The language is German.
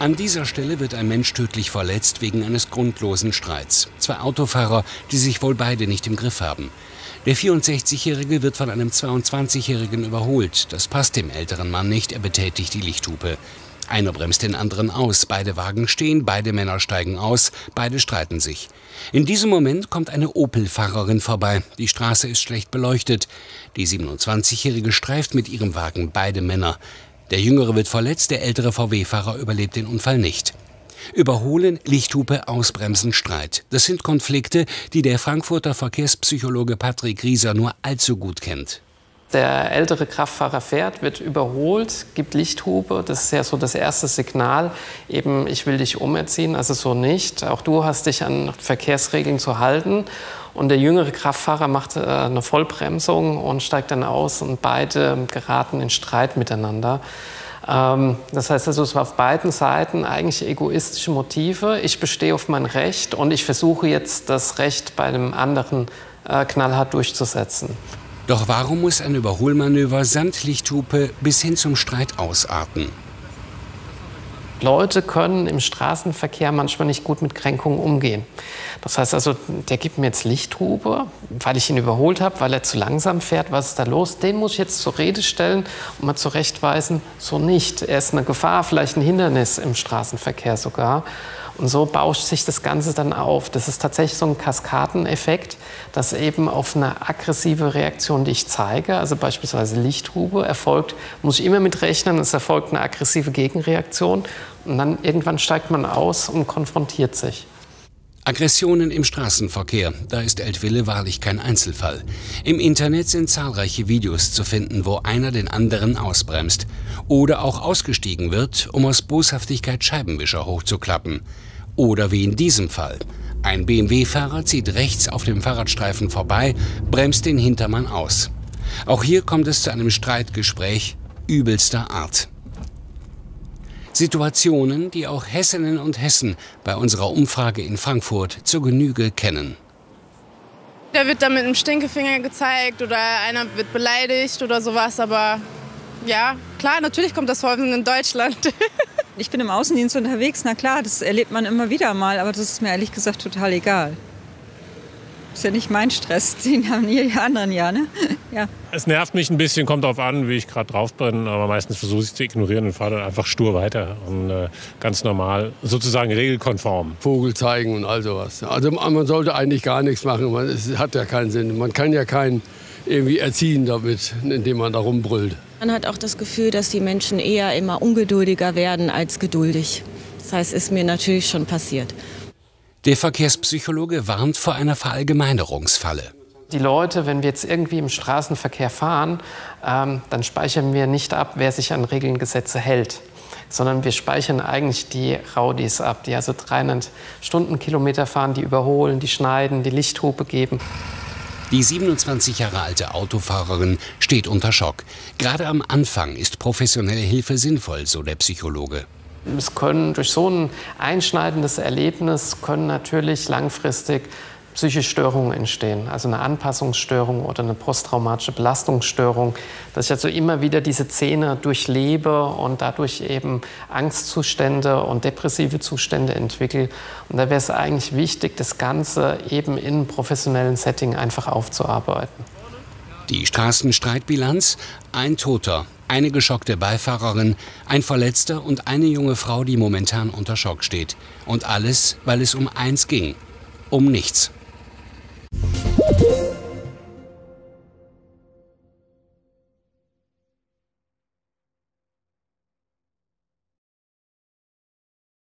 An dieser Stelle wird ein Mensch tödlich verletzt wegen eines grundlosen Streits. Zwei Autofahrer, die sich wohl beide nicht im Griff haben. Der 64-Jährige wird von einem 22-Jährigen überholt. Das passt dem älteren Mann nicht, er betätigt die Lichthupe. Einer bremst den anderen aus, beide Wagen stehen, beide Männer steigen aus, beide streiten sich. In diesem Moment kommt eine Opel-Fahrerin vorbei. Die Straße ist schlecht beleuchtet. Die 27-Jährige streift mit ihrem Wagen beide Männer. Der Jüngere wird verletzt, der ältere VW-Fahrer überlebt den Unfall nicht. Überholen, Lichthupe, Ausbremsen, Streit. Das sind Konflikte, die der Frankfurter Verkehrspsychologe Patrick Rieser nur allzu gut kennt. Der ältere Kraftfahrer fährt, wird überholt, gibt Lichthupe. Das ist ja so das erste Signal, eben ich will dich umerziehen, also so nicht. Auch du hast dich an Verkehrsregeln zu halten. Und der jüngere Kraftfahrer macht eine Vollbremsung und steigt dann aus und beide geraten in Streit miteinander. Das heißt also, es war auf beiden Seiten eigentlich egoistische Motive. Ich bestehe auf mein Recht und ich versuche jetzt, das Recht bei dem anderen knallhart durchzusetzen. Doch warum muss ein Überholmanöver samt Lichthupe bis hin zum Streit ausarten? Leute können im Straßenverkehr manchmal nicht gut mit Kränkungen umgehen. Das heißt also, der gibt mir jetzt Lichthupe, weil ich ihn überholt habe, weil er zu langsam fährt. Was ist da los? Den muss ich jetzt zur Rede stellen und mal zurechtweisen, so nicht. Er ist eine Gefahr, vielleicht ein Hindernis im Straßenverkehr sogar. Und so bauscht sich das Ganze dann auf. Das ist tatsächlich so ein Kaskadeneffekt, dass eben auf eine aggressive Reaktion, die ich zeige, also beispielsweise Lichthupe, erfolgt, muss ich immer mit rechnen, es erfolgt eine aggressive Gegenreaktion. Und dann irgendwann steigt man aus und konfrontiert sich. Aggressionen im Straßenverkehr, da ist Eltville wahrlich kein Einzelfall. Im Internet sind zahlreiche Videos zu finden, wo einer den anderen ausbremst oder auch ausgestiegen wird, um aus Boshaftigkeit Scheibenwischer hochzuklappen. Oder wie in diesem Fall. Ein BMW-Fahrer zieht rechts auf dem Fahrradstreifen vorbei, bremst den Hintermann aus. Auch hier kommt es zu einem Streitgespräch übelster Art. Situationen, die auch Hessinnen und Hessen bei unserer Umfrage in Frankfurt zur Genüge kennen. Da wird dann mit einem Stinkefinger gezeigt oder einer wird beleidigt oder sowas, aber ja, klar, natürlich kommt das häufig in Deutschland. Ich bin im Außendienst unterwegs, na klar, das erlebt man immer wieder mal, aber das ist mir ehrlich gesagt total egal. Das ist ja nicht mein Stress, den haben die anderen ja, ne? Ja. Es nervt mich ein bisschen, kommt darauf an, wie ich gerade drauf bin, aber meistens versuche ich es zu ignorieren und fahre dann einfach stur weiter und ganz normal, sozusagen regelkonform. Vogel zeigen und all sowas. Also man sollte eigentlich gar nichts machen, es hat ja keinen Sinn. Man kann ja keinen irgendwie erziehen damit, indem man da rumbrüllt. Man hat auch das Gefühl, dass die Menschen eher immer ungeduldiger werden als geduldig. Das heißt, ist mir natürlich schon passiert. Der Verkehrspsychologe warnt vor einer Verallgemeinerungsfalle. Die Leute, wenn wir jetzt irgendwie im Straßenverkehr fahren, dann speichern wir nicht ab, wer sich an Regeln und Gesetze hält, sondern wir speichern eigentlich die Raudis ab, die also 300 Stundenkilometer fahren, die überholen, die schneiden, die Lichthupe geben. Die 27 Jahre alte Autofahrerin steht unter Schock. Gerade am Anfang ist professionelle Hilfe sinnvoll, so der Psychologe. Es können durch so ein einschneidendes Erlebnis können natürlich langfristig psychische Störungen entstehen, also eine Anpassungsstörung oder eine posttraumatische Belastungsstörung, dass ich also immer wieder diese Szene durchlebe und dadurch eben Angstzustände und depressive Zustände entwickle. Und da wäre es eigentlich wichtig, das Ganze eben in einem professionellen Setting einfach aufzuarbeiten. Die Straßenstreitbilanz: ein Toter, eine geschockte Beifahrerin, ein Verletzter und eine junge Frau, die momentan unter Schock steht. Und alles, weil es um eins ging: um nichts.